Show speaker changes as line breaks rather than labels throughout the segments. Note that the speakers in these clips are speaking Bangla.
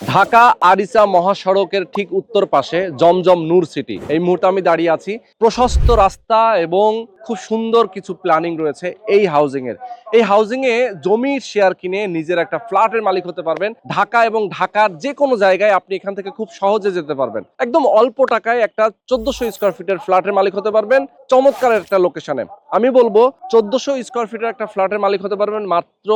ঢাকা আরিচা মহাসড়কের ঠিক উত্তর পাশে জমজম নূর সিটি। এই মুহূর্তে আমি দাঁড়িয়ে আছি। প্রশস্ত রাস্তা এবং খুব সুন্দর কিছু প্ল্যানিং রয়েছে এই হাউজিং এর। এই হাউজিং এ জমির শেয়ার কিনে নিজের একটা ফ্ল্যাটের মালিক হতে পারবেন। ঢাকা এবং ঢাকার যে কোনো জায়গায় আপনি এখান থেকে খুব সহজে যেতে পারবেন। একদম অল্প টাকায় একটা 1400 স্কয়ার ফিটের ফ্ল্যাটের মালিক হতে পারবেন চমৎকার একটা লোকেশনে। আমি বলবো 1400 স্কয়ার ফিটের একটা ফ্ল্যাটের মালিক হতে পারবেন মাত্র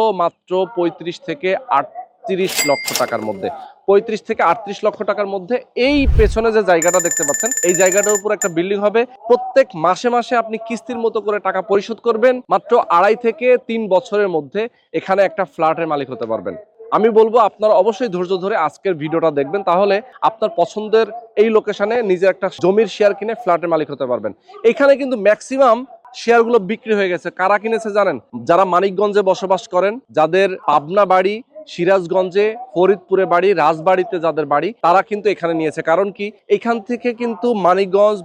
35 থেকে 38 লক্ষ টাকার মধ্যে। 35 থেকে 38 লক্ষ টাকার মধ্যে এই পেছনে যে জায়গাটা দেখতে পাচ্ছেন, এই জায়গাটার উপর একটা বিল্ডিং হবে। প্রত্যেক মাসে মাসে আপনি কিস্তির মতো করে টাকা পরিশোধ করবেন। মাত্র 2.5 থেকে 3 বছরের মধ্যে এখানে একটা ফ্ল্যাটের মালিক হতে পারবেন। আমি বলবো আপনারা অবশ্যই ধৈর্য ধরে আজকের ভিডিওটা দেখবেন, তাহলে আপনার পছন্দের এই লোকেশনে নিজের একটা জমির শেয়ার কিনে ফ্ল্যাটের মালিক হতে পারবেন। এখানে কিন্তু ম্যাক্সিমাম শেয়ারগুলো বিক্রি হয়ে গেছে। কারা কিনেছে জানেন? যারা মানিকগঞ্জে বসবাস করেন, যাদের পাবনা বাড়ি, সিরাজগঞ্জে, ফরিদপুরে বাড়ি, রাজবাড়িতে যাদের বাড়ি, তারা কিন্তু এখানে নিয়েছে। কারণ কি, এখান থেকে কিন্তু মানিকগঞ্জ,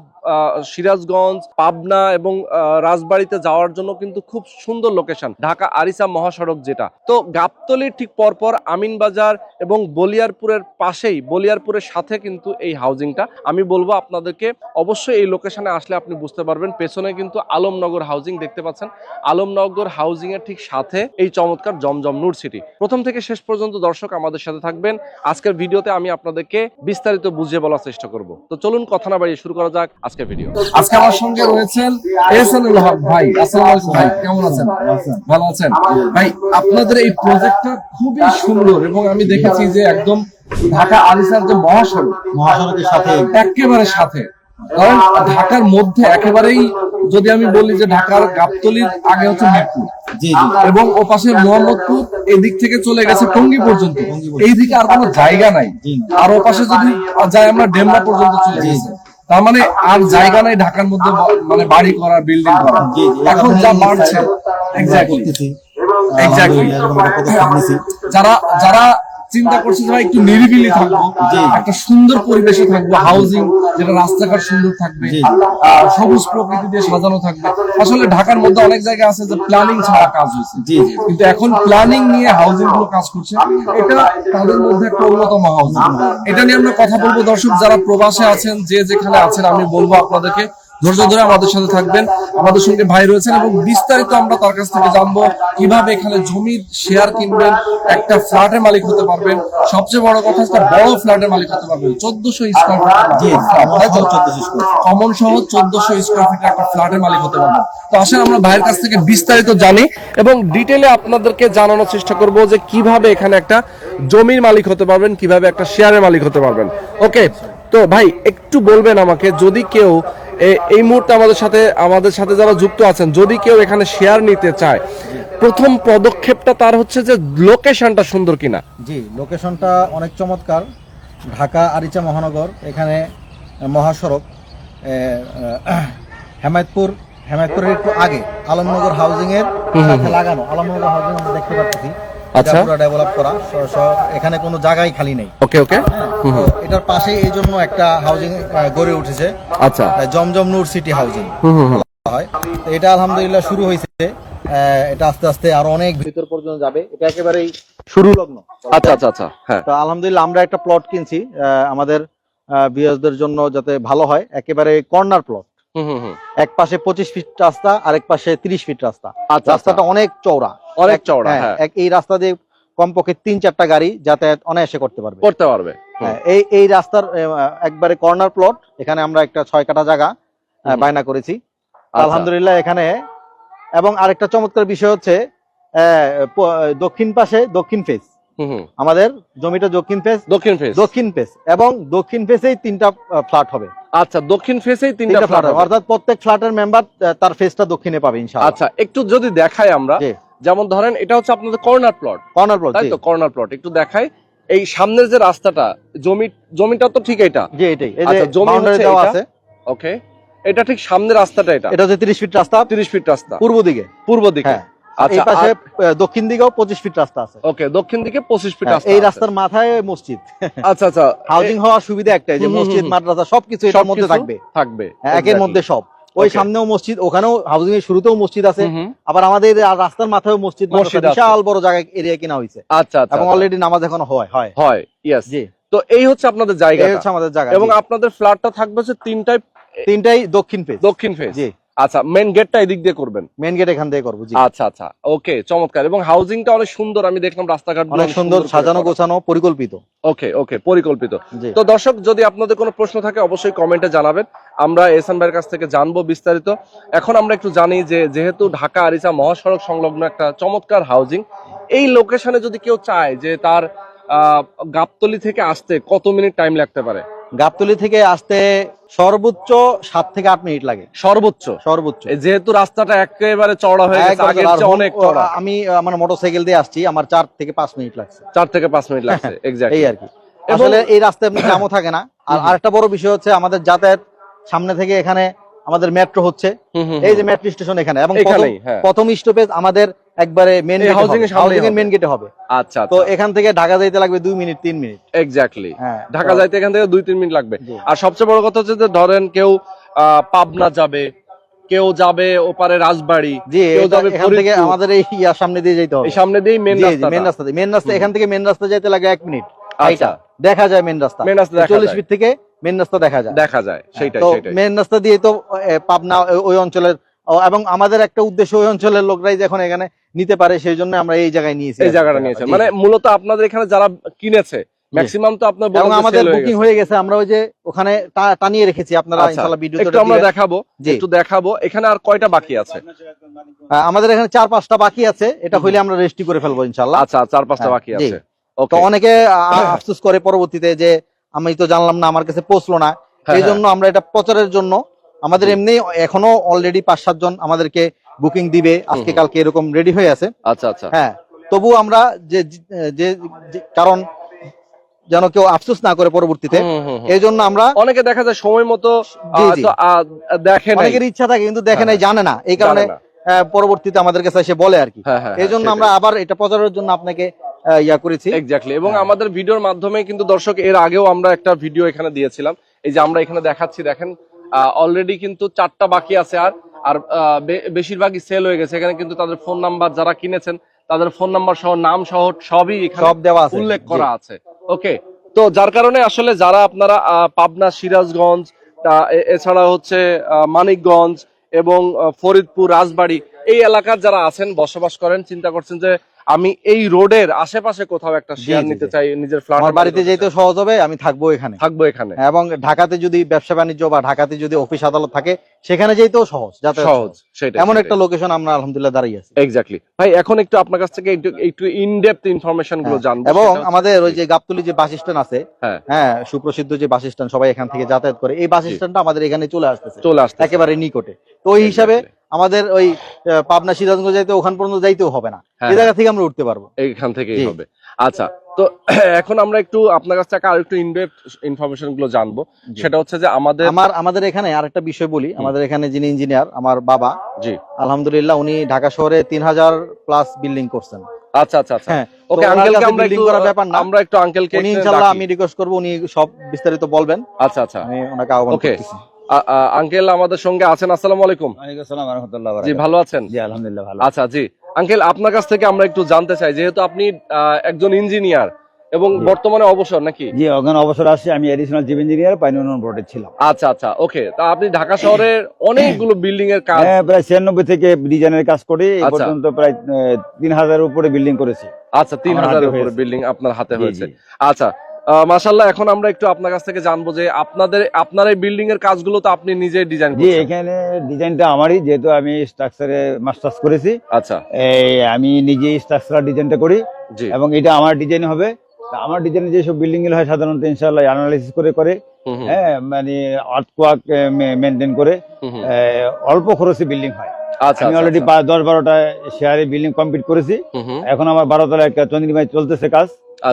সিরাজগঞ্জ, পাবনা এবং রাজবাড়িতে যাওয়ার জন্য কিন্তু খুব সুন্দর লোকেশন ঢাকা আরিচা মহাসড়ক যেটা। তো গাবতলির ঠিক পরপর আমিনবাজার এবং বলিয়ারপুরের পাশেই, বলিয়ারপুরের সাথে কিন্তু এই হাউজিংটা। আমি বলবো আপনাদেরকে অবশ্যই এই লোকেশনে আসলে আপনি বুঝতে পারবেন। পেছনে কিন্তু আলমনগর হাউজিং দেখতে পাচ্ছেন। আলমনগর হাউজিং এর ঠিক সাথে এই চমৎকার জমজম নূর সিটি। প্রথম থেকে শেষ পর্যন্ত দর্শক আমাদের সাথে থাকবেন। আজকের ভিডিওতে আমি আপনাদেরকে বিস্তারিত বুঝিয়ে বলার চেষ্টা করব। তো চলুন কথা না বাড়িয়ে শুরু করা যাক আজকের ভিডিও।
আজকে আমার সঙ্গে রয়েছেন এহসানুল হক ভাই। আসসালামু আলাইকুম ভাই, কেমন আছেন? ভালো আছেন ভাই? আপনাদের এই প্রজেক্টটা খুবই সুন্দর এবং আমি দেখেছি যে একদম ঢাকা আরিচার যে মহাসড়কের সাথে একেবারে সাথে, কারণ ঢাকার মধ্যে একেবারেই যদি আমি বলি যে ঢাকার গাবতলির আগে হচ্ছে মিরপুর, জি জি, এবং ও পাশে মোহাম্মদপুর, এই দিক থেকে চলে গেছে টঙ্গী পর্যন্ত। এই দিকে আর কোনো জায়গা নাই। আর ও পাশে যদি যাই আমরা ডেমরা পর্যন্ত চলে গেছে। তার মানে আর জায়গা নাই ঢাকার মধ্যে মানে বাড়ি করা, বিল্ডিং করা। এখন যা বাড়ছে, যারা যারা চিন্তা করছে যে ভাই একটু নিরিবিলি থাকবো, একটা সুন্দর পরিবেশে থাকবো, হাউজিং যেটা রাস্তাঘাট সুন্দর থাকবে, সবুজ প্রকৃতি দিয়ে সাজানো থাকবে। আসলে ঢাকার মধ্যে অনেক জায়গা আছে যে প্ল্যানিং ছাড়া কাজ হয়েছে, কিন্তু এখন প্ল্যানিং নিয়ে হাউজিং গুলো কাজ করছে। এটা তাদের মধ্যে একটা অন্যতম হাউজিং। এটা নিয়ে আমরা কথা বলবো। দর্শক যারা প্রবাসে আছেন, যে যেখানে আছেন, আমি বলবো আপনাদেরকে ধৈর্য ধরে আমাদের সাথে থাকবেন। আমাদের সঙ্গে ভাই রয়েছেন এবং বিস্তারিত আমরা তার কাছ থেকে জানবো কিভাবে এখানে জমির শেয়ার কিনবেন, একটা ফ্ল্যাটের মালিক হতে পারবেন। সবচেয়ে বড় কথা, একটা বড় ফ্ল্যাটের মালিক হতে পারবেন। 1400 স্কয়ার ফিট কমন সহ 1400 স্কয়ার ফিটের একটা ফ্ল্যাটের মালিক হতে পারবেন। তো আসেন আমরা ভাইয়ের কাছ থেকে বিস্তারিত জানি এবং ডিটেইলে আপনাদেরকে জানানোর চেষ্টা করব যে কিভাবে এখানে একটা জমির মালিক হতে পারবেন, কিভাবে একটা শেয়ারের মালিক হতে পারবেন। ওকে, তো ভাই একটু বলবেন আমাকে, যদি কেউ এই মুহূর্তে আমাদের সাথে যারা যুক্ত আছেন, যদি কেউ এখানে শেয়ার নিতে চায়, প্রথম পদক্ষেপটা তার হচ্ছে যে লোকেশনটা সুন্দর কিনা।
জি, লোকেশনটা অনেক চমৎকার। ঢাকা আরিচা মহানগর, এখানে মহাসড়ক, হেমায়তপুরের একটু আগে আলমনগর হাউজিং এর সাথে লাগানো। আলমনগর হাউজিং আমরা দেখতে পাচ্ছি,
আচ্ছা,
পুরো ডেভেলপ করা, এখানে কোনো জায়গাই খালি নেই।
ওকে ওকে,
এটার পাশে এই জন্য একটা হাউজিং গড়ে উঠেছে,
আচ্ছা,
জমজম নূর সিটি হাউজিং হয়। এটা আলহামদুলিল্লাহ শুরু হয়েছে। এটা আস্তে আস্তে আরো অনেক ভিতর পর্যন্ত যাবে। এটা একেবারেই শুরু লগ্ন।
আচ্ছা আচ্ছা আচ্ছা, হ্যাঁ।
তো আলহামদুলিল্লাহ আমরা একটা প্লট কিনছি আমাদের ভিউয়ারদের জন্য যাতে ভালো হয়। একেবারে কর্নার প্লট, এক পাশে 25 ফিট রাস্তা, আরেক পাশে 30 ফিট রাস্তা। রাস্তাটা অনেক চওড়া,
অনেক চওড়া।
এই রাস্তা দিয়ে কমপক্ষে 3-4টা গাড়ি যাতায়াত অনায়াসে করতে পারবে। এই রাস্তার একবারে কর্নার প্লট। এখানে আমরা একটা 6 কাঠা জায়গা বায়না করেছি আলহামদুলিল্লাহ এখানে। এবং আরেকটা চমৎকার বিষয় হচ্ছে দক্ষিণ পাশে দক্ষিণ ফেস, আমাদের জমিটা দক্ষিণ ফেস এবং দক্ষিণ ফেসেই 3টা ফ্ল্যাট হবে।
আচ্ছা, দক্ষিণ ফেসেই 3টা ফ্ল্যাট হবে,
অর্থাৎ প্রত্যেক ফ্ল্যাটের মেম্বার তার ফেসটা দক্ষিণে পাবে ইনশাআল্লাহ।
আচ্ছা, একটু যদি দেখাই আমরা, যেমন ধরেন এটা হচ্ছে আপনাদের কর্নার প্লট, তাই তো? কর্নার প্লট একটু দেখাই। এই সামনের যে রাস্তাটা, জমিটা তো ঠিক এটা,
জি এটাই, এই
যে
জমি দেওয়া আছে।
ওকে, এটা ঠিক সামনের রাস্তাটা, এটা
হচ্ছে 30 ফিট রাস্তা,
30 ফিট রাস্তা
পূর্ব দিকে।
আচ্ছা,
এই পাশে দক্ষিণ দিকেও 25 ফিট রাস্তা আছে।
ওকে, দক্ষিণ দিকে 25 ফিট রাস্তা।
এই রাস্তার মাথায় মসজিদ।
আচ্ছা আচ্ছা,
হাউজিং হওয়ার সুবিধা একটাই যে মসজিদ, মাদ্রাসা সবকিছু এর মধ্যে থাকবে।
একের
মধ্যে সব। ওই সামনেও মসজিদ, ওখানেও হাউজিং এর শুরুতেও মসজিদ আছে, আবার আমাদের রাস্তার মাথায় মসজিদ, বিশাল বড় জায়গা এরিয়া কিনা হয়েছে।
আচ্ছা আচ্ছা,
এবং অলরেডি নামাজ এখন হয়।
ইয়েস
জি।
তো এই হচ্ছে আপনাদের জায়গা,
এই হচ্ছে আমাদের জায়গা।
এবং আপনাদের ফ্ল্যাটটা থাকবে হচ্ছে তিনটাই
দক্ষিণ ফেজ।
জি। আচ্ছা, মেইন গেটটা এদিক দিয়ে করবেন?
মেইন গেট এখান থেকে করব। জি।
আচ্ছা আচ্ছা, ওকে, চমৎকার। এবং হাউজিংটা অনেক সুন্দর, আমি দেখলাম রাস্তাঘাট
অনেক সুন্দর সাজানো গোছানো পরিকল্পিত।
ওকে, পরিকল্পিত। তো দর্শক, যদি আপনাদের কোনো প্রশ্ন থাকে অবশ্যই কমেন্টে জানাবেন, আমরা এহসান ভাইয়ের কাছ থেকে জানবো বিস্তারিত। এখন আমরা একটু জানি যে যেহেতু ঢাকা আরিচা মহাসড়ক সংলগ্ন একটা চমৎকার হাউজিং, এই লোকেশনে যদি কেউ চায় যে তার গাবতলী থেকে আসতে কত মিনিট টাইম লাগতে পারে?
গাবতলী থেকে আসতে সর্বোচ্চ 7 থেকে 8 মিনিট লাগে।
সর্বোচ্চ? যেহেতু রাস্তাটা একেবারে চওড়া হয়ে গেছে, আগের চেয়ে অনেক চওড়া।
আমি আমার মোটরসাইকেল দিয়ে আসছি, আমার 4 থেকে 5 মিনিট লাগছে।
4 থেকে 5 মিনিট লাগছে, এক্স্যাক্টলি।
এই আর কি। আসলে এই রাস্তায় জ্যামও থাকে না। আর আরেকটা বড় বিষয় হচ্ছে আমাদের যাতায়াত সামনে থেকে এখানে আমাদের মেট্রো হচ্ছে, এই যে মেট্রো স্টেশন এখানে, এবং প্রথম স্টপেজ আমাদের একবারে মেইন হাউজিং এর মেইন গেটে হবে।
আচ্ছা,
তো এখান থেকে ঢাকা যাইতে লাগবে 2 মিনিট 3 মিনিট।
এক্স্যাক্টলি, ঢাকা যাইতে এখান থেকে 2-3 মিনিট লাগবে। আর সবচেয়ে বড় কথা হচ্ছে যে ধরেন কেউ পাবনা যাবে, কেউ যাবে ওপারে রাজবাড়ী, কেউ যাবে
এখান থেকে আমাদের এই সামনে দিয়ে যেতে হবে।
এই সামনে দিয়ে মেইন
রাস্তা এখান থেকে মেইন রাস্তা যাইতে লাগে 1 মিনিট। আচ্ছা, দেখা যায় মেইন রাস্তা 40 ফিট থেকে মেইন রাস্তা দেখা যায়। সেটাই মেইন রাস্তা দিয়ে তো পাবনা ওই অঞ্চলের, এবং আমাদের একটা উদ্দেশ্য ওই অঞ্চলের লোকরাই যখন এখানে নিতে পারে, সেই জন্য আমরা এই জায়গায় নিয়েছি।
এই জায়গাটা নিয়েছে মানে মূলত আপনাদের এখানে যারা কিনেছে ম্যাক্সিমাম তো আপনার
এবং আমাদের বুকিং হয়ে গেছে, আমরা ওই যে ওখানে টানিয়ে রেখেছি। আপনারা ইনশাআল্লাহ ভিডিওতে
একটু আমরা দেখাবো। এখানে আর কয়টা বাকি আছে?
আমাদের এখানে 4-5টা বাকি আছে, এটা হইলে আমরা রেজিস্ট্রি করে ফেলবো ইনশাআল্লাহ।
আচ্ছা, 4-5টা বাকি আছে।
তো অনেকে আফসোস করে পরবর্তীতে যে আমি তো জানলাম না, আমার কাছে পৌঁছলো না। এই জন্য আমরা এটা প্রচারের জন্য আমাদের এমনি এখনো অলরেডি 5-7 জন আমাদেরকে বুকিং দিবে আজকে কালকে, এরকম রেডি হয়ে আছে।
আচ্ছা আচ্ছা,
হ্যাঁ। তবু আমরা যে কারণ যেন কেউ আফসোস না করে পরবর্তীতে, এই জন্য আমরা,
অনেকে দেখা যায় সময় মতো দেখে না,
অনেকের ইচ্ছা থাকে কিন্তু দেখে নাই, জানে না, এই কারণে পরবর্তীতে আমাদের কাছে এসে বলে আর কি। এই জন্য আমরা আবার এটা প্রচারের জন্য আপনাকে করেছি।
এক্স্যাক্টলি। এবং আমাদের ভিডিওর মাধ্যমে কিন্তু দর্শক, এর আগেও আমরা একটা ভিডিও এখানে দিয়েছিলাম, এই যে আমরা এখানে দেখাচ্ছি, দেখেন অলরেডি কিন্তু 4টা বাকি আছে। আর বেশিরভাগই সেল হয়ে গেছে। এখানে কিন্তু তাদের ফোন নাম্বার, যারা কিনেছেন তাদের ফোন নাম্বার সহ নাম সহ সবই এখানে
দেওয়া আছে,
উল্লেখ করা আছে। ওকে, তো যার কারণে আসলে যারা আপনারা পাবনা, সিরাজগঞ্জ, এছাড়া হচ্ছে মানিকগঞ্জ এবং ফরিদপুর, রাজবাড়ী এই এলাকার যারা আছেন, বসবাস করেন, চিন্তা করছেন যে আমি এই রোডের আশেপাশে কোথাও একটা শেয়ার নিতে চাই, নিজের ফ্ল্যাট,
আমার বাড়িতে যেতে সহজ হবে, আমি থাকবো এখানে। এবং ঢাকাতে যদি ব্যবসা বাণিজ্য বা ঢাকাতে যদি অফিস আদালত থাকে, সেখানে যেতেও সহজ। সেটা এমন একটা লোকেশন আমরা আলহামদুলিল্লাহ দাঁড়িয়ে আছি।
এক্স্যাক্টলি ভাই, এখন একটু আপনার কাছ থেকে একটু ইন ডেপথ ইনফরমেশন গুলো জানবো।
এবং আমাদের ওই যে গাবতলী যে বাস স্ট্যান্ড আছে, হ্যাঁ, সুপ্রসিদ্ধ যে বাস স্ট্যান্ড, সবাই এখান থেকে যাতায়াত করে, এই বাস স্ট্যান্ডটা আমাদের এখানে চলে আসতেছে একেবারে নিকটে। তো ওই হিসাবে আমাদের ওই পাবনা, সিরাজগঞ্জ যাইতে ওখান পর্যন্ত যাইতেও হবে না, এই জায়গা থেকে আমরা উঠতে পারবো,
এইখান থেকেই হবে। আচ্ছা, তো এখন আমরা একটু আপনার কাছ থেকে আর একটু ইনডেপথ ইনফরমেশন গুলো জানবো। সেটা হচ্ছে যে আমাদের এখানে আরেকটা বিষয় বলি, আমাদের এখানে যিনি ইঞ্জিনিয়ার, আমার বাবা, জি আলহামদুলিল্লাহ, উনি ঢাকা শহরে 3000+ বিল্ডিং করছেন। আচ্ছা আচ্ছা আচ্ছা, ওকে, আঙ্কেলকে আমরা একটু করার ব্যাপার না, আমরা একটু আঙ্কেলকে
ইনশাআল্লাহ আমি রিকোয়েস্ট করব, উনি সব বিস্তারিত বলবেন।
আচ্ছা আচ্ছা,
আমি ওনাকে আহ্বান করতেছি।
আঙ্কেল আমাদের সঙ্গে আছেন, আসসালামু আলাইকুম।
ওয়ালাইকুম আসসালাম ওয়া রাহমাতুল্লাহি ওয়া
বারাকাতুহু। জি, ভালো আছেন?
জি আলহামদুলিল্লাহ ভালো।
আচ্ছা, জি আঙ্কেল, আপনার কাছ থেকে আমরা একটু জানতে চাই, যেহেতু আপনি একজন ইঞ্জিনিয়ার এবং বর্তমানে অবসর নাকি?
জি, ওখানে অবসর আসছে, আমি এডিশনাল চিফ ইঞ্জিনিয়ার পাইনিয়র বোর্ডে ছিলাম।
আচ্ছা আচ্ছা, ওকে। তা আপনি ঢাকা শহরের অনেকগুলো বিল্ডিং এর কাজ,
প্রায় 96 থেকে ডিজাইনের কাজ করে এই পর্যন্ত প্রায় 3000 এর উপরে বিল্ডিং করেছি।
আচ্ছা, 3000 এর উপরে বিল্ডিং আপনার হাতে হয়েছে। আচ্ছা, মাশাআল্লাহ। এখন আমরা একটু আপনার কাছ থেকে জানবো যে আপনার এই বিল্ডিং এর কাজগুলো তো আপনি নিজে ডিজাইন করেছেন?
জি, এখানে ডিজাইনটা আমারই, যেহেতু আমি স্ট্রাকচারে মাস্টার্স করেছি।
আচ্ছা,
আমি নিজে স্ট্রাকচারাল ডিজাইনটা করি এবং এটা আমার ডিজাইন হবে। আমার ডিজাইনে যেসব বিল্ডিং গুলো হয় সাধারণত ইনশাআল্লাহ অ্যানালাইসিস করে হ্যাঁ, মানে আর্থকোয়াক মেইনটেইন করে অল্প খরচে বিল্ডিং হয়। আমি অলরেডি 10-12টা শেয়ারে বিল্ডিং কমপ্লিট করেছি। এখন আমার 12 তলায় একটা চন্দ্রিমায় চলতেছে কাজ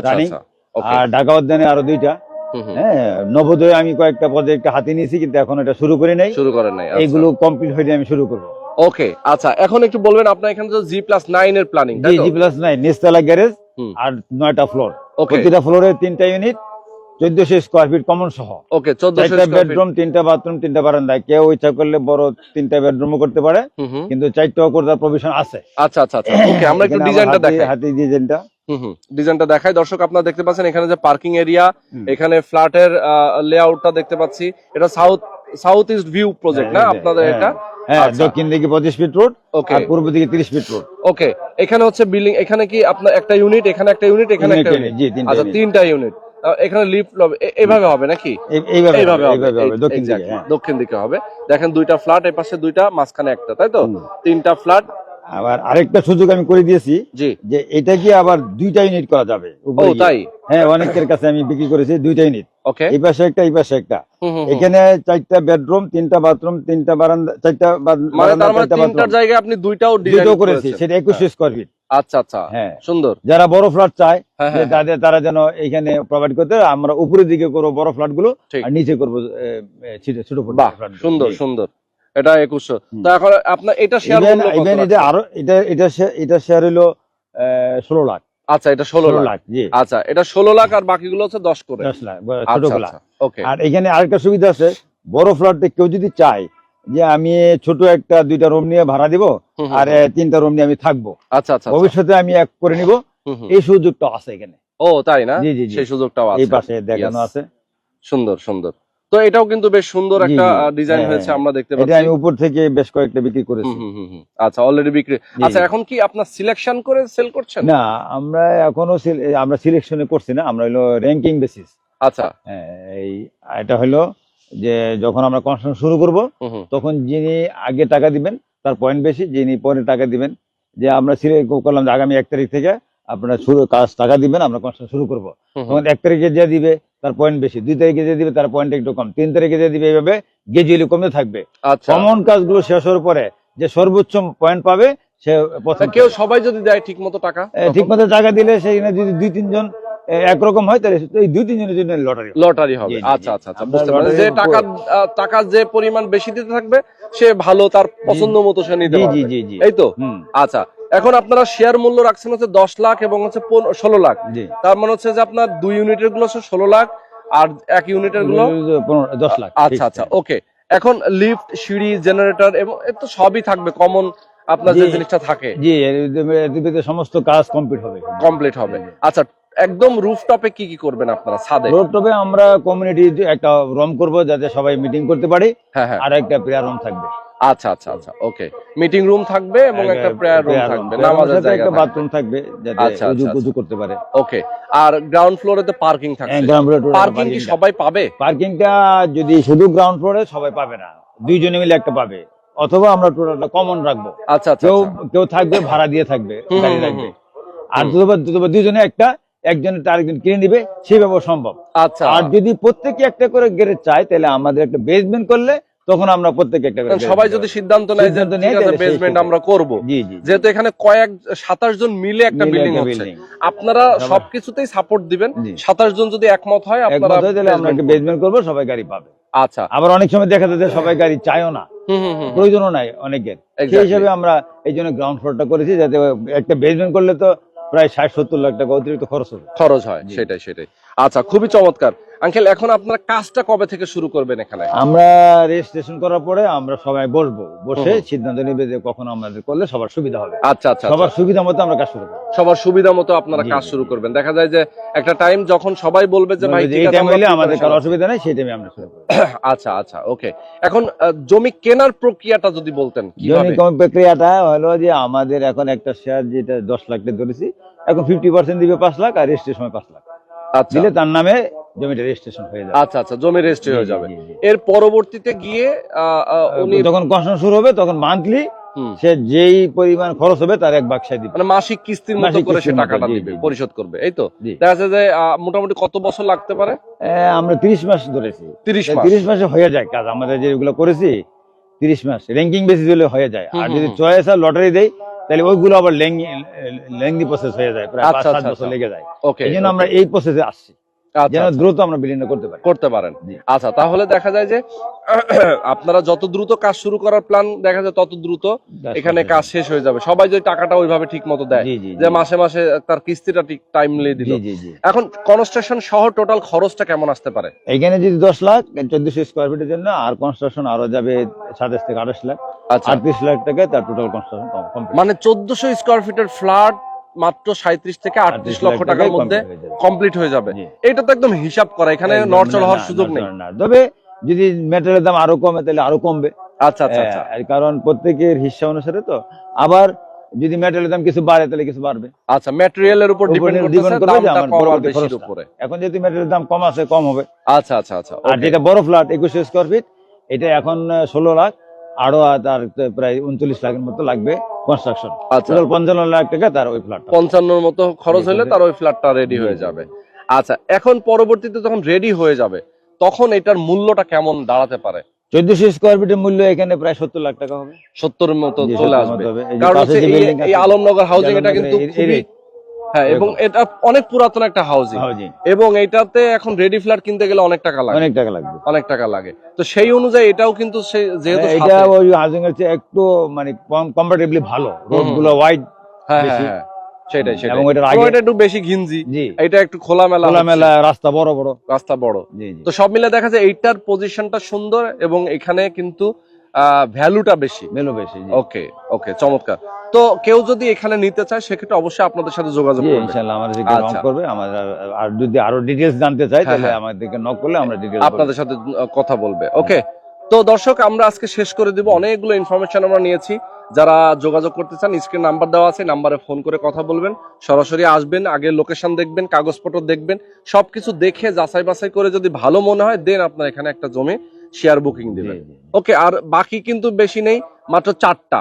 রানিং, আর ঢাকা উদ্যানে আরো 2টা। হ্যাঁ, নবোদয়ে আমি কয়েকটা প্রজেক্ট হাতে নিয়েছি, কিন্তু এখন এটা শুরু করেন নাই। এইগুলো কমপ্লিট হলে আমি শুরু করবো।
ওকে, আচ্ছা, এখন একটু বলবেন আপনার এখানে তো G+9 এর প্ল্যানিং, তাই তো?
G+9 নিচতলা গ্যারেজ আর 9টা ফ্লোর, প্রতিটা ফ্লোরে 3টা ইউনিট, 1400 স্কয়ার ফিট কমন সহ।
ওকে, 1400
4টা বেডরুম, 3টা বাথরুম, 3টা বারান্দা। কেউ ইচ্ছা করলে বড় 3টা বেডরুমও করতে পারে, কিন্তু 4টাও করার প্রভিশন আছে।
আচ্ছা আচ্ছা আচ্ছা, ওকে, আমরা একটু ডিজাইনটা দেখাই।
হাতি ডিজাইনটা
ডিজাইনটা দেখাই দর্শক। আপনারা দেখতে পাচ্ছেন এখানে যে পার্কিং এরিয়া, এখানে ফ্ল্যাটের লেআউটটা দেখতে পাচ্ছি। এটা সাউথ ইস্ট ভিউ প্রজেক্ট না আপনাদের এটা?
হ্যাঁ, দক্ষিণ দিকে 25 ফিট রোড,
ওকে,
আর পূর্ব দিকে 30 ফিট রোড।
ওকে, এখানে হচ্ছে বিল্ডিং, এখানে কি আপনার একটা ইউনিট, এখানে একটা ইউনিট, এখানে একটা ইউনিট?
জি,
আচ্ছা, 3টা ইউনিট। এখানে লিফট এইভাবে হবে নাকি?
এইভাবে হবে দক্ষিণ দিকে।
দক্ষিণ দিকে হবে। দেখেন 2টা ফ্ল্যাট, এই পাশে 2টা, মাঝখানে একটা, তাই তো? 3টা ফ্ল্যাট।
আবার আরেকটা সুযোগ আমি করে দিয়েছি,
জি,
যে এটা কি আবার 2টা ইউনিট করা যাবে।
ও তাই?
হ্যাঁ, অনেকের কাছে আমি বিক্রি করেছি 2টা ইউনিট,
ওকে,
এই পাশে একটা, এই পাশে একটা। এখানে 4টা বেডরুম, 3টা বাথরুম, 3টা বারান্দা, 4টা
মানে তার মানে 3টার জায়গায় আপনি 2টাও ডিজাইন
করেছি, সেটা 2100 স্কয়ার ফিট।
আচ্ছা আচ্ছা,
হ্যাঁ,
সুন্দর।
যারা বড় ফ্ল্যাট চায়,
হ্যাঁ,
তারা যেন এখানে প্রোভাইড করতে, আমরা উপরের দিকে করবো বড় ফ্ল্যাট গুলো,
ঠিক।
আর নিচে করবো ছোট
বাহ, সুন্দর সুন্দর। এটা 2100। তো এখন আপনার এটা শেয়ার
এটা শেয়ার হলো 16 লাখ।
আচ্ছা, এটা 16 লাখ।
জি,
আচ্ছা, এটা 16 লাখ, আর বাকিগুলো হচ্ছে 10 করে।
10 লাখ
আচ্ছা
ছোটগুলা।
আচ্ছা, ওকে।
আর এখানে আরেকটা সুবিধা আছে, বড় ফ্ল্যাটে কেউ যদি চায় যে আমি ছোট একটা 2টা রুম নিয়ে ভাড়া দিব, আর 3টা রুম নিয়ে আমি থাকবো,
আচ্ছা আচ্ছা,
ভবিষ্যতে আমি এক করে নিব, এই সুযোগটা আছে এখানে।
ও তাই না?
জি জি জি,
সেই সুযোগটাও আছে,
এই পাশে দেখানো আছে।
সুন্দর সুন্দর। তো এটাও কিন্তু বেশ সুন্দর একটা ডিজাইন হয়েছে, আমরা দেখতে পাচ্ছি।
এটা আমি উপর থেকে বেশ কয়েকটা বিক্রি করেছি।
আচ্ছা, অলরেডি বিক্রি। আচ্ছা, এখন কি আপনার সিলেকশন করে সেল করছেন?
না, আমরা এখনো আমরা সিলেকশনে করছি না, আমরা হলো র‍্যাঙ্কিং বেসিস।
আচ্ছা,
এই এটা হলো যে যখন আমরা কনস্ট্রাকশন শুরু করব, তখন যিনি আগে টাকা দিবেন তার পয়েন্ট বেশি, যিনি পরে টাকা দিবেন, যে আমরা সিলেক্ট করলাম যে আগামী 1 তারিখ থেকে আপনারা কাজ টাকা দিবেন, আমরা কনস্ট্রাকশন শুরু করব। তখন 1 তারিখে যে দিবে তার পয়েন্ট বেশি, 2 তারিখে যে দিবে তার পয়েন্ট একটু কম, 3 তারিখে যে দিবে, এইভাবে গ্রাজুয়ালি কমতে থাকবে।
আচ্ছা,
কমন কাজগুলো শেষ হওয়ার পরে যে সর্বোচ্চ পয়েন্ট পাবে সে
কেউ সবাই যদি দেয় ঠিক মতো টাকা,
ঠিক মতো টাকা দিলে, সেখানে যদি 2-3 জন একরকম হয়, তাহলে এই 2-3 জনের জন্য লটারি
হবে। আচ্ছা আচ্ছা আচ্ছা, বুঝতে পারছি। যে টাকা যে পরিমাণ বেশি দিতে থাকবে, সে ভালো তার পছন্দ মতো সে নিতে পারবে।
জি জি জি,
এই তো। আচ্ছা, এখন আপনারা শেয়ার মূল্য রাখছেন হচ্ছে 10 লাখ এবং হচ্ছে 16 লাখ। তার মানে হচ্ছে যে আপনার 2 ইউনিটের গুলো 16 লাখ, আর 1 ইউনিটের গুলো
10 লাখ।
আচ্ছা আচ্ছা, ওকে। এখন লিফট, সিঁড়ি, জেনারেটর এবং তো সবই থাকবে কমন, আপনার যে জিনিসটা থাকে।
জি, এর সমস্ত কাজ কমপ্লিট হবে।
আচ্ছা, একদম রুফটপে কি কি করবেন আপনারা? ছাদে
রুফটপে আমরা কমিউনিটি একটা রুম করব, যাতে সবাই মিটিং করতে পারে,
হ্যাঁ,
আর একটা প্রেয়ার রুম থাকবে।
আচ্ছা আচ্ছা আচ্ছা, ওকে। মিটিং রুম থাকবে এবং একটা প্রেয়ার রুম থাকবে, নামাজের জায়গা,
একটা বাথরুম থাকবে, যাতে উজু করতে পারে।
ওকে। আর গ্রাউন্ড ফ্লোরে তো পার্কিং থাকবে। পার্কিং কি সবাই পাবে?
পার্কিংটা যদি শুধু গ্রাউন্ড ফ্লোরে সবাই পাবে না, 2 জনে মিলে একটা পাবে, অথবা আমরা টোটালটা কমন রাখবো।
আচ্ছা আচ্ছা,
কেউ থাকবে, ভাড়া দিয়ে থাকবে, গাড়ি রাখবে, আর 2 জনে একজনের আরেকজন কিনে নিবে, সেভাবে সম্ভব।
আচ্ছা,
আর যদি প্রত্যেকে একটা করে গ্যারেজ চায়, তাহলে আমাদের একটা বেসমেন্ট করলে তখন আমরা প্রত্যেকে একটা করে,
সবাই যদি সিদ্ধান্ত নেয় যে বেসমেন্ট আমরা করব, যেহেতু এখানে 27 জন মিলে একটা বিল্ডিং হচ্ছে, আপনারা সবকিছুতেই সাপোর্ট দিবেন। 27 জন যদি একমত হয়, আপনারা
আমরা একটা বেসমেন্ট করব, সবাই গাড়ি পাবে।
আচ্ছা,
আবার অনেক সময় দেখা যায় যে সবাই গাড়ি চায়ও না, প্রয়োজনও নাই অনেকের, সেই হিসাবে আমরা এই জন্য গ্রাউন্ড ফ্লোরটা করেছি, যাতে একটা বেসমেন্ট করলে তো প্রায় 60-70 লাখ টাকা অতিরিক্ত খরচ হয়। সেটাই। আচ্ছা, খুবই চমৎকার। আঙ্কেল, এখন আপনারা কাজটা কবে থেকে শুরু করবেন এখানে? আমরা রেজিস্ট্রেশন করার পরে আমরা সবাই বসে সিদ্ধান্ত নেবে যে কখন আমাদের করলে সবার সুবিধা হবে।
আচ্ছা আচ্ছা,
সবার সুবিধা মতো আমরা কাজ শুরু করব।
সবার সুবিধা মতো আপনারা কাজ শুরু করবেন। দেখা যায় যে একটা টাইম যখন সবাই বলবে যে ভাই
এই টাইম হলে আমাদের কারো অসুবিধা নেই, সেই টাইমে আমরা শুরু করব।
আচ্ছা আচ্ছা, ওকে। এখন জমি কেনার প্রক্রিয়াটা যদি বলতেন।
জমি কেনার প্রক্রিয়াটা হলো যে আমাদের এখন একটা শেয়ার যেটা 10 লাখ টাকা ধরেছি, এখন 50% দিবে 5 লাখ, আর রেজিস্ট্রেশন সময় 5 লাখ দিলে তার নামে জমিটা রেজিস্ট্রেশন হয়ে যাবে।
আচ্ছা আচ্ছা, জমি রেজিস্ট্রি হয়ে যাবে। এর পরবর্তীতে গিয়ে উনি
যখন কনস্ট্রাকশন শুরু হবে, তখন মান্থলি সে যেই পরিমাণ খরচ হবে তার 1 ভাগ সে দিবে,
মানে মাসিক কিস্তির মতো করে সে টাকাটা দিবে, পরিশোধ করবে। এই তো। দেখা যাচ্ছে যে মোটামুটি কত বছর লাগতে পারে?
আমরা 30 মাস ধরেছি। 30 মাসে হয়ে যায় কাজ। আমাদের যেগুলো করেছি 30 মাস র‍্যাঙ্কিং বেসিস হলে হয়ে যায়। আর যদি চয়েস আর লটারি দেই, তাহলে ওইগুলো আবার লেংদি প্রসেস হয়ে যায়, প্রায় 5-7 বছর লেগে যায়। এই জন্য আমরা এই প্রসেসে আসছি। যেন দ্রুত আমরা বিল্ডিং
করতে পারেন। আচ্ছা, তাহলে দেখা যায় যে আপনারা যত দ্রুত কাজ শুরু করার প্ল্যান দেখা যায় তত দ্রুত এখানে কাজ শেষ হয়ে যাবে। সবাই যদি টাকাটা ওইভাবে ঠিক মতো দেয়, যে মাসে মাসে তার কিস্তিটা ঠিক টাইমলি দিল। এখন কনস্ট্রাকশন সহ টোটাল খরচটা কেমন আসতে পারে?
এখানে যদি 10 লাখ 1400 স্কয়ার ফিটের জন্য, আর কনস্ট্রাকশন আরো যাবে 27 থেকে 28 লাখ, 38 লাখ টাকা তার টোটাল কনস্ট্রাকশন কমপ্লিট।
মানে 1400 স্কয়ার ফিটের ফ্ল্যাট মাত্র 37 থেকে 38 লক্ষ টাকার মধ্যে কমপ্লিট হয়ে যাবে। এটা তো একদম হিসাব করা, এখানে নড়চড় হওয়ার সুযোগ নেই।
তবে যদি মেটেরিয়ালের দাম আরো কমে তাহলে আরো কমবে।
আচ্ছা আচ্ছা আচ্ছা,
কারণ প্রত্যেকের হিসাব অনুসারে তো। আবার যদি মেটেরিয়ালের দাম কিছু বাড়ে তাহলে কিছু বাড়বে।
আচ্ছা, ম্যাটেরিয়ালের উপর ডিপেন্ড করতেছে দামটা কম আর বেশির উপরে।
এখন যদি মেটেরিয়ালের দাম কম আছে কম হবে।
আচ্ছা আচ্ছা আচ্ছা।
আর যেটা বড় ফ্ল্যাট 2100 স্কয়ার ফিট, এটা এখন 16 লাখ, আরো তার প্রায় 39 লাখের মতো লাগবে কনস্ট্রাকশন। টোটাল 55 লাখ টাকা তার ওই ফ্ল্যাট,
55 মতো খরচ হলে তার ওই ফ্ল্যাটটা রেডি হয়ে যাবে। আচ্ছা, এখন পরবর্তীতে যখন রেডি হয়ে যাবে তখন এটার মূল্যটা কেমন দাঁড়াতে পারে?
1400 স্কয়ার ফিটের মূল্য এখানে প্রায় 70 লাখ টাকা হবে।
70 এর মতো চলে আসবে। কারণ হচ্ছে এই আলমনগর হাউজিং এটা কিন্তু খুবই, হ্যাঁ, এবং এটা অনেক পুরাতন একটা হাউজিং, এবং এটাতে এখন রেডি ফ্ল্যাট কিনতে গেলে অনেক টাকা লাগে, অনেক টাকা লাগে। তো সেই অনুযায়ী এটাও কিন্তু যেহেতু
এটা ওই হাউজিং এর চেয়ে একটু মানে কম্পারেটিভলি ভালো, রোডগুলো ওয়াইড,
হ্যাঁ হ্যাঁ সেটাই সেটাই, এবং এটা একটু বেশি ঘিঞ্জি, এটা একটু খোলামেলা,
রাস্তা বড়।
তো সব মিলে দেখা যায় এইটার পজিশনটা সুন্দর এবং এখানে কিন্তু ভ্যালুটা বেশি। ওকে ওকে, চমৎকার। তো কেউ যদি এখানে নিতে চায় সেক্ষেত্রে অবশ্যই আপনাদের সাথে যোগাযোগ করবে
ইনশাআল্লাহ, আমাদেরকে নক করবে। আর যদি আরো ডিটেইলস জানতে চায় তাহলে আমাদেরকে নক করলে আমরা ডিটেইলস
আপনাদের সাথে কথা বলবে। ওকে, তো দর্শক আমরা আজকে শেষ করে দিব। অনেকগুলো ইনফরমেশন আমরা নিয়েছি। যারা যোগাযোগ করতে চান স্ক্রিন নাম্বার দেওয়া আছে, নাম্বারে ফোন করে কথা বলবেন, সরাসরি আসবেন, আগে লোকেশন দেখবেন, কাগজপত্র দেখবেন, সবকিছু দেখে যাচাই বাছাই করে যদি ভালো মনে হয় দেন আপনার এখানে একটা জমি শেয়ার বুকিং দিবেন। ওকে, আর বাকি কিন্তু বেশি নেই, মাত্র 4টা।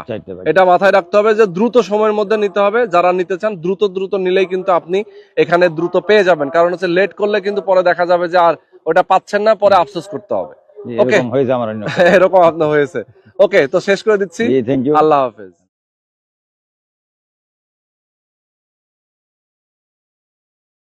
এটা মাথায় রাখতে হবে যে দ্রুত সময়ের মধ্যে নিতে হবে। যারা নিতে চান দ্রুত নিলেই কিন্তু আপনি এখানে দ্রুত পেয়ে যাবেন। কারণ হচ্ছে লেট করলে কিন্তু পরে দেখা যাবে যে আর ওটা পাচ্ছেন না, পরে আফসোস করতে হবে। ওকে, এরকম আপনার হয়েছে। ওকে, তো শেষ করে দিচ্ছি। আল্লাহ হাফেজ।